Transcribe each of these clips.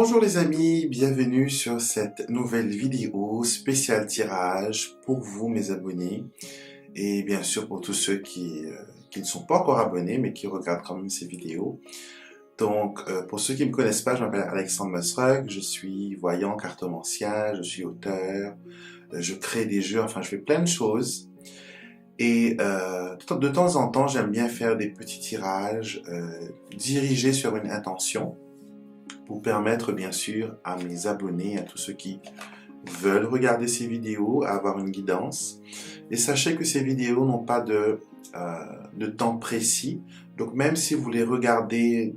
Bonjour les amis, bienvenue sur cette nouvelle vidéo spéciale tirage pour vous mes abonnés et bien sûr pour tous ceux qui ne sont pas encore abonnés mais qui regardent quand même ces vidéos. Donc pour ceux qui ne me connaissent pas, je m'appelle Alexandre Masrug, je suis voyant, cartomancien, je suis auteur, je crée des jeux, enfin je fais plein de choses. Et de temps en temps, j'aime bien faire des petits tirages dirigés sur une intention pour permettre bien sûr à mes abonnés, à tous ceux qui veulent regarder ces vidéos, à avoir une guidance. Et sachez que ces vidéos n'ont pas de temps précis. Donc même si vous les regardez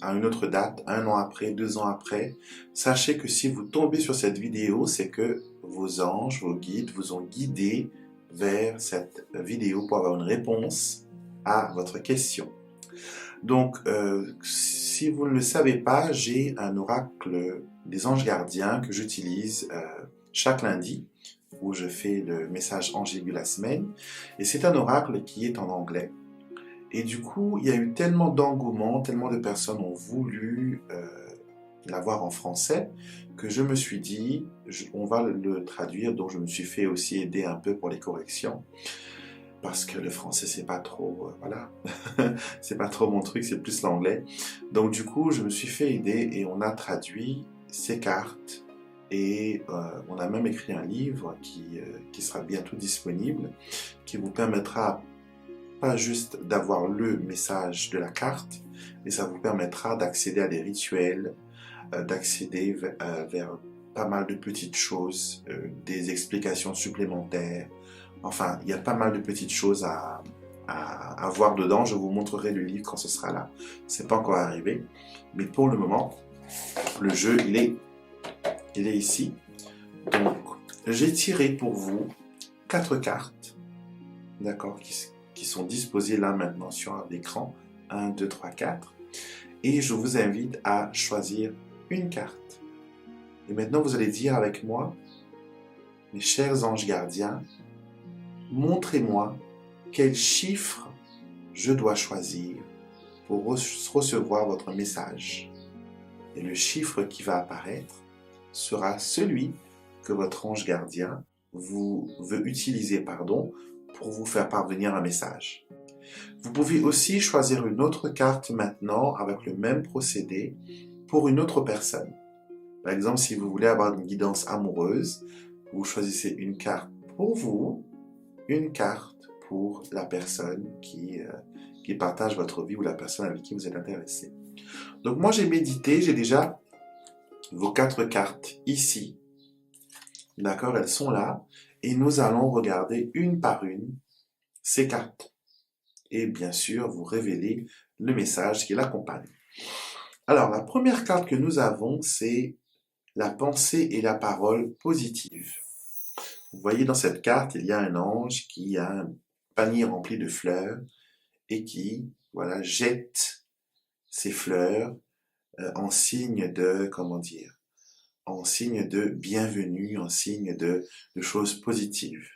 à une autre date, 1 an après, 2 ans après, sachez que si vous tombez sur cette vidéo, c'est que vos anges, vos guides vous ont guidé vers cette vidéo pour avoir une réponse à votre question. Donc, si vous ne le savez pas, j'ai un oracle des anges gardiens que j'utilise chaque lundi, où je fais le message angélique de la semaine. Et c'est un oracle qui est en anglais. Et du coup, il y a eu tellement d'engouement, tellement de personnes ont voulu l'avoir en français, que je me suis dit, on va le traduire, donc je me suis fait aussi aider un peu pour les corrections. Parce que le français, c'est pas trop, voilà, c'est pas trop mon truc, c'est plus l'anglais. Donc du coup, je me suis fait aider et on a traduit ces cartes et on a même écrit un livre qui sera bientôt disponible, qui vous permettra pas juste d'avoir le message de la carte, mais ça vous permettra d'accéder à des rituels, d'accéder vers pas mal de petites choses, des explications supplémentaires. Enfin, il y a pas mal de petites choses à voir dedans. Je vous montrerai le livre quand ce sera là. C'est pas encore arrivé. Mais pour le moment, le jeu, il est ici. Donc, j'ai tiré pour vous 4 cartes, d'accord, qui sont disposées là maintenant sur l'écran. 1, 2, 3, 4. Et je vous invite à choisir une carte. Et maintenant, vous allez dire avec moi, mes chers anges gardiens, montrez-moi quel chiffre je dois choisir pour recevoir votre message. Et le chiffre qui va apparaître sera celui que votre ange gardien veut utiliser pour vous faire parvenir un message. Vous pouvez aussi choisir une autre carte maintenant avec le même procédé pour une autre personne. Par exemple, si vous voulez avoir une guidance amoureuse, vous choisissez une carte pour vous, une carte pour la personne qui partage votre vie ou la personne avec qui vous êtes intéressé. Donc moi j'ai médité, j'ai déjà vos 4 cartes ici. D'accord, elles sont là. Et nous allons regarder une par une ces cartes. Et bien sûr, vous révéler le message qui l'accompagne. Alors, la première carte que nous avons, c'est la pensée et la parole positive. Vous voyez dans cette carte, il y a un ange qui a un panier rempli de fleurs et qui, voilà, jette ses fleurs en signe de, comment dire, en signe de bienvenue, en signe de choses positives.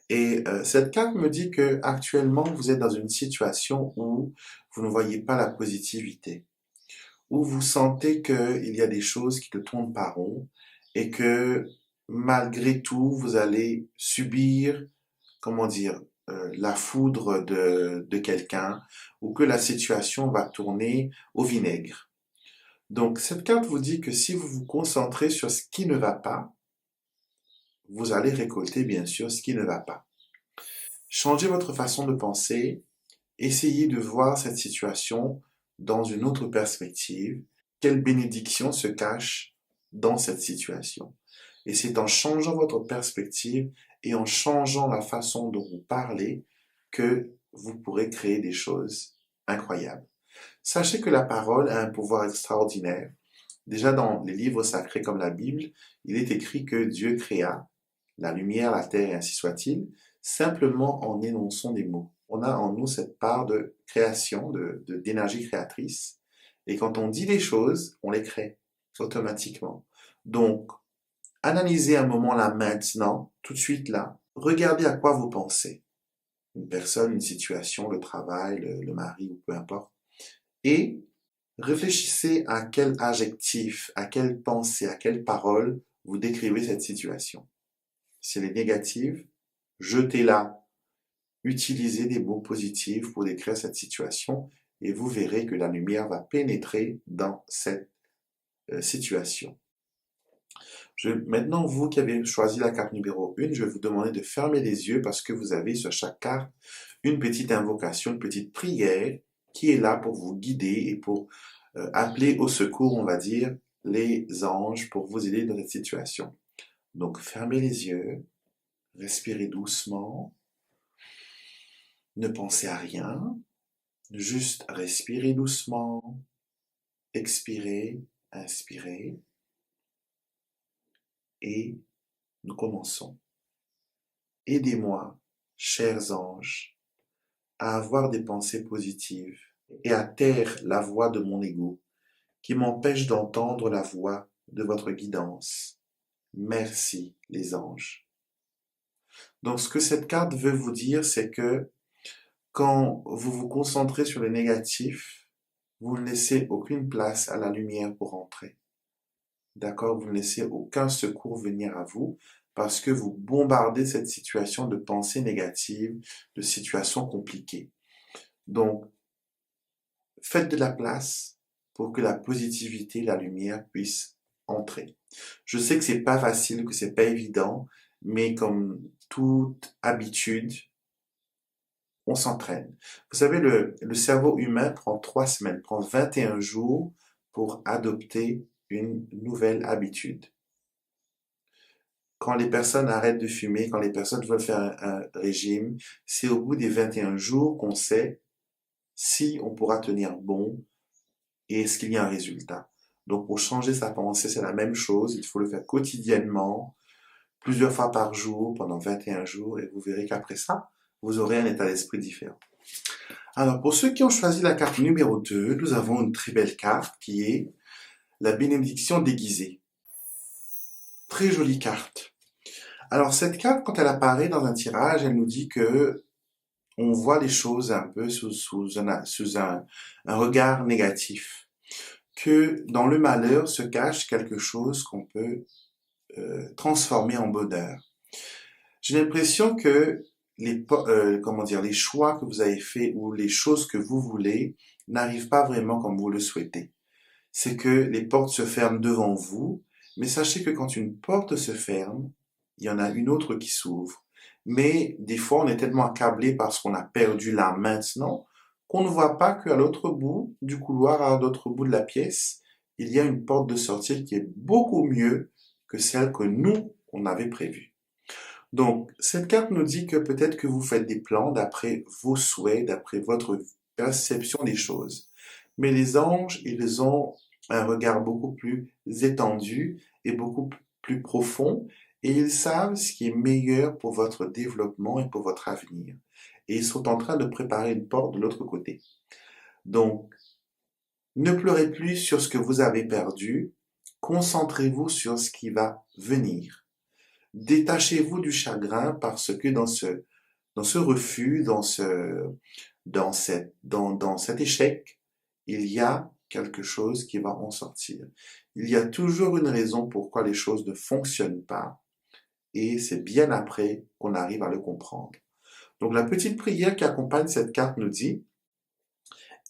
Et cette carte me dit que actuellement vous êtes dans une situation où vous ne voyez pas la positivité, où vous sentez qu'il y a des choses qui ne tournent pas rond et que malgré tout vous allez subir, comment dire, la foudre de quelqu'un ou que la situation va tourner au vinaigre. Donc cette carte vous dit que si vous vous concentrez sur ce qui ne va pas, vous allez récolter bien sûr ce qui ne va pas. Changez votre façon de penser, essayez de voir cette situation dans une autre perspective. Quelle bénédiction se cache dans cette situation? Et c'est en changeant votre perspective et en changeant la façon dont vous parlez que vous pourrez créer des choses incroyables. Sachez que la parole a un pouvoir extraordinaire. Déjà dans les livres sacrés comme la Bible, il est écrit que Dieu créa la lumière, la terre et ainsi soit-il, simplement en énonçant des mots. On a en nous cette part de création, d'énergie créatrice. Et quand on dit des choses, on les crée automatiquement. Donc, analysez un moment là maintenant, tout de suite là. Regardez à quoi vous pensez. Une personne, une situation, le travail, le mari ou peu importe. Et Réfléchissez à quel adjectif, à quelle pensée, à quelle parole vous décrivez cette situation. Si elle est négative, jetez-la. Utilisez des mots positifs pour décrire cette situation et vous verrez que la lumière va pénétrer dans cette situation. Maintenant, vous qui avez choisi la carte numéro 1, je vais vous demander de fermer les yeux parce que vous avez sur chaque carte une petite invocation, une petite prière qui est là pour vous guider et pour appeler au secours, on va dire, les anges pour vous aider dans cette situation. Donc, fermez les yeux, respirez doucement, ne pensez à rien, juste respirez doucement, expirez, inspirez, et nous commençons. Aidez-moi, chers anges, à avoir des pensées positives et à taire la voix de mon ego qui m'empêche d'entendre la voix de votre guidance. Merci, les anges. Donc, ce que cette carte veut vous dire, c'est que quand vous vous concentrez sur le négatif, vous ne laissez aucune place à la lumière pour entrer. D'accord? Vous ne laissez aucun secours venir à vous parce que vous bombardez cette situation de pensées négatives, de situations compliquées. Donc, faites de la place pour que la positivité, la lumière puisse entrer. Je sais que c'est pas facile, que c'est pas évident, mais comme toute habitude, on s'entraîne. Vous savez, le cerveau humain prend 3 semaines, prend 21 jours pour adopter une nouvelle habitude. Quand les personnes arrêtent de fumer, quand les personnes veulent faire un régime, c'est au bout des 21 jours qu'on sait si on pourra tenir bon et est-ce qu'il y a un résultat. Donc pour changer sa pensée, c'est la même chose, il faut le faire quotidiennement, plusieurs fois par jour, pendant 21 jours, et vous verrez qu'après ça, vous aurez un état d'esprit différent. Alors pour ceux qui ont choisi la carte numéro 2, nous avons une très belle carte qui est la bénédiction déguisée. Très jolie carte. Alors cette carte, quand elle apparaît dans un tirage, elle nous dit que on voit les choses un peu sous un regard négatif. Que dans le malheur se cache quelque chose qu'on peut transformer en bonheur. J'ai l'impression que les choix que vous avez faits ou les choses que vous voulez n'arrivent pas vraiment comme vous le souhaitez. C'est que les portes se ferment devant vous, mais sachez que quand une porte se ferme, il y en a une autre qui s'ouvre. Mais des fois, on est tellement accablé parce qu'on a perdu là maintenant qu'on ne voit pas qu'à l'autre bout du couloir, à l'autre bout de la pièce, il y a une porte de sortie qui est beaucoup mieux que celle que nous, on avait prévue. Donc, cette carte nous dit que peut-être que vous faites des plans d'après vos souhaits, d'après votre perception des choses. Mais les anges, ils ont un regard beaucoup plus étendu et beaucoup plus profond et ils savent ce qui est meilleur pour votre développement et pour votre avenir. Et ils sont en train de préparer une porte de l'autre côté. Donc, ne pleurez plus sur ce que vous avez perdu, concentrez-vous sur ce qui va venir. Détachez-vous du chagrin parce que dans ce refus, dans cet échec, il y a quelque chose qui va en sortir. Il y a toujours une raison pourquoi les choses ne fonctionnent pas et c'est bien après qu'on arrive à le comprendre. Donc la petite prière qui accompagne cette carte nous dit: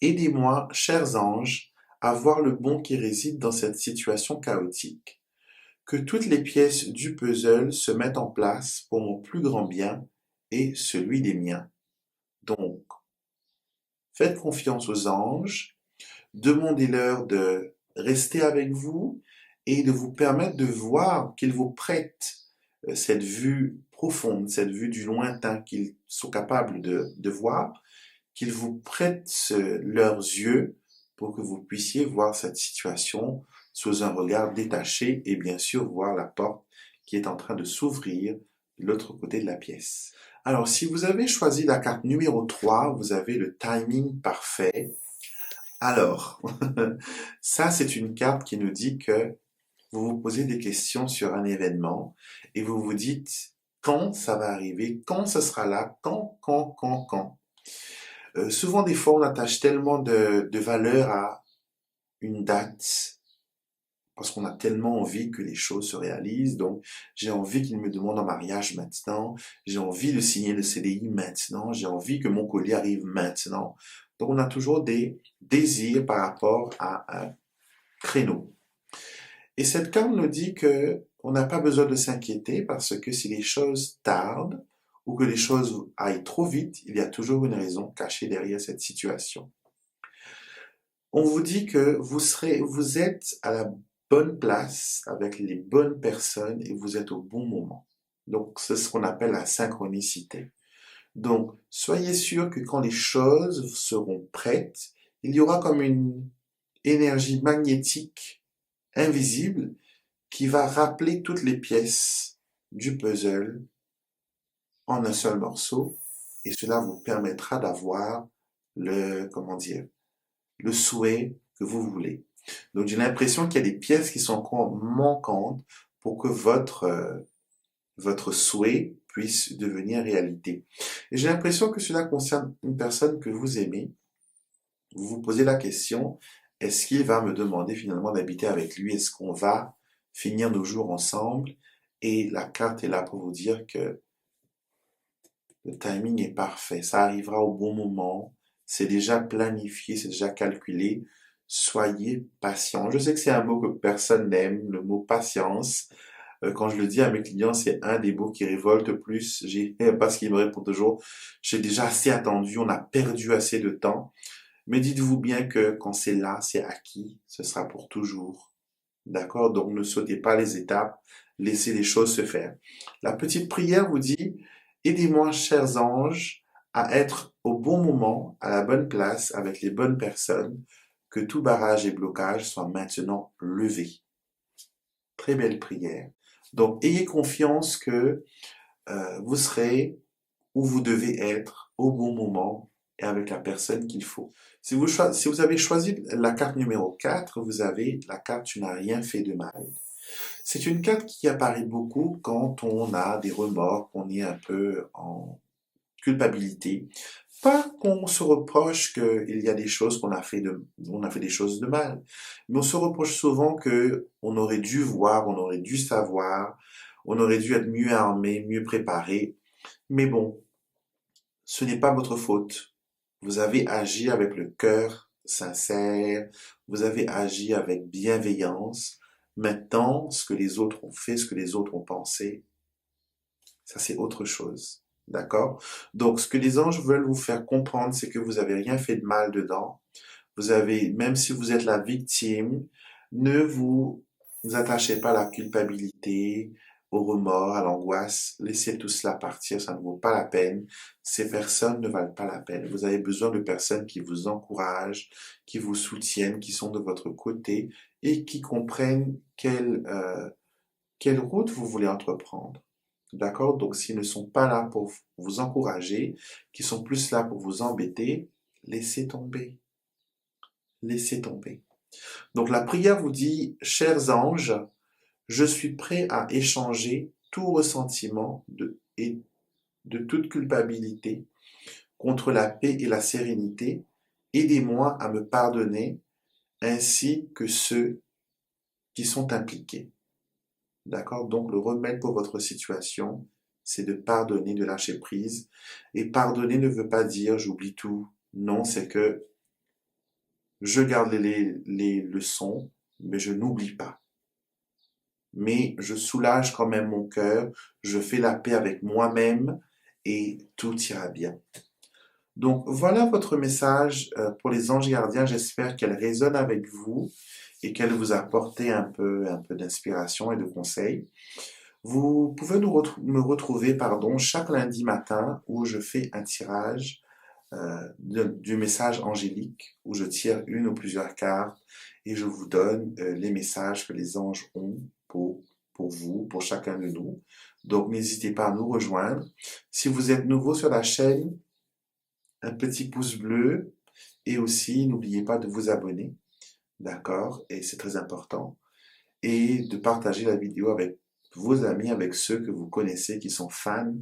aidez-moi, chers anges, à voir le bon qui réside dans cette situation chaotique. Que toutes les pièces du puzzle se mettent en place pour mon plus grand bien et celui des miens. Donc, faites confiance aux anges, demandez-leur de rester avec vous et de vous permettre de voir qu'ils vous prêtent cette vue profonde, cette vue du lointain qu'ils sont capables de voir, qu'ils vous prêtent leurs yeux pour que vous puissiez voir cette situation sous un regard détaché et bien sûr voir la porte qui est en train de s'ouvrir de l'autre côté de la pièce. Alors, si vous avez choisi la carte numéro 3, vous avez le timing parfait. Alors, ça, c'est une carte qui nous dit que vous vous posez des questions sur un événement et vous vous dites quand ça va arriver, quand ce sera là, quand. Souvent, des fois, on attache tellement de valeur à une date parce qu'on a tellement envie que les choses se réalisent. Donc, j'ai envie qu'il me demande en mariage maintenant. J'ai envie de signer le CDI maintenant. J'ai envie que mon colis arrive maintenant. Donc, on a toujours des désirs par rapport à un créneau. Et cette carte nous dit que on n'a pas besoin de s'inquiéter parce que si les choses tardent ou que les choses aillent trop vite, il y a toujours une raison cachée derrière cette situation. On vous dit que vous êtes à la bonne place avec les bonnes personnes et vous êtes au bon moment. Donc, c'est ce qu'on appelle la synchronicité. Donc, soyez sûr que quand les choses seront prêtes, il y aura comme une énergie magnétique invisible qui va rappeler toutes les pièces du puzzle en un seul morceau et cela vous permettra d'avoir comment dire, le souhait que vous voulez. Donc j'ai l'impression qu'il y a des pièces qui sont encore manquantes pour que votre souhait puisse devenir réalité. Et j'ai l'impression que cela concerne une personne que vous aimez. Vous vous posez la question, est-ce qu'il va me demander finalement d'habiter avec lui? Est-ce qu'on va finir nos jours ensemble? Et la carte est là pour vous dire que le timing est parfait. Ça arrivera au bon moment. C'est déjà planifié, c'est déjà calculé. Soyez patient. Je sais que c'est un mot que personne n'aime, le mot patience. Quand je le dis à mes clients, c'est un des mots qui révolte le plus. Parce qu'ils me répondent toujours, j'ai déjà assez attendu, on a perdu assez de temps. Mais dites-vous bien que quand c'est là, c'est acquis, ce sera pour toujours. D'accord? Donc ne sautez pas les étapes, laissez les choses se faire. La petite prière vous dit, aidez-moi, chers anges, à être au bon moment, à la bonne place, avec les bonnes personnes, que tout barrage et blocage soit maintenant levé. Très belle prière. Donc ayez confiance que vous serez où vous devez être au bon moment et avec la personne qu'il faut. Si vous avez choisi la carte numéro 4, vous avez la carte Tu n'as rien fait de mal. C'est une carte qui apparaît beaucoup quand on a des remords, qu'on est un peu en culpabilité. Pas qu'on se reproche qu'il y a des choses on a fait des choses de mal, mais on se reproche souvent que on aurait dû voir, on aurait dû savoir, on aurait dû être mieux armé, mieux préparé. Mais bon, ce n'est pas votre faute. Vous avez agi avec le cœur sincère, vous avez agi avec bienveillance. Maintenant, ce que les autres ont fait, ce que les autres ont pensé, ça c'est autre chose. D'accord? Donc, ce que les anges veulent vous faire comprendre, c'est que vous n'avez rien fait de mal dedans. Même si vous êtes la victime, ne vous attachez pas à la culpabilité, au remords, à l'angoisse. Laissez tout cela partir, ça ne vaut pas la peine. Ces personnes ne valent pas la peine. Vous avez besoin de personnes qui vous encouragent, qui vous soutiennent, qui sont de votre côté et qui comprennent quelle route vous voulez entreprendre. D'accord? Donc, s'ils ne sont pas là pour vous encourager, qui sont plus là pour vous embêter, laissez tomber. Laissez tomber. Donc, la prière vous dit, chers anges, je suis prêt à échanger tout ressentiment et de toute culpabilité contre la paix et la sérénité. Aidez-moi à me pardonner ainsi que ceux qui sont impliqués. D'accord? Donc, le remède pour votre situation, c'est de pardonner, de lâcher prise. Et pardonner ne veut pas dire j'oublie tout. Non, c'est que je garde les leçons, mais je n'oublie pas. Mais je soulage quand même mon cœur, je fais la paix avec moi-même et tout ira bien. Donc voilà votre message pour les anges gardiens. J'espère qu'elle résonne avec vous et qu'elle vous a apporté un peu d'inspiration et de conseils. Vous pouvez me retrouver chaque lundi matin où je fais un tirage du message angélique, où je tire une ou plusieurs cartes et je vous donne les messages que les anges ont pour vous, pour chacun de nous. Donc n'hésitez pas à nous rejoindre. Si vous êtes nouveau sur la chaîne, un petit pouce bleu et aussi n'oubliez pas de vous abonner, d'accord? Et c'est très important. Et de partager la vidéo avec vos amis, avec ceux que vous connaissez qui sont fans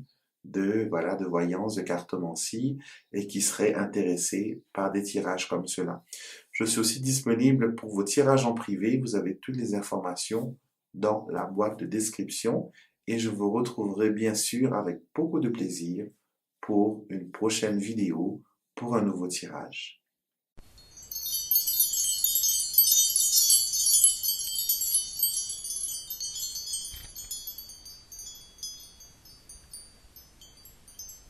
de voyance, de cartomancie et qui seraient intéressés par des tirages comme cela. Je suis aussi disponible pour vos tirages en privé. Vous avez toutes les informations dans la boîte de description et je vous retrouverai bien sûr avec beaucoup de plaisir pour une prochaine vidéo pour un nouveau tirage.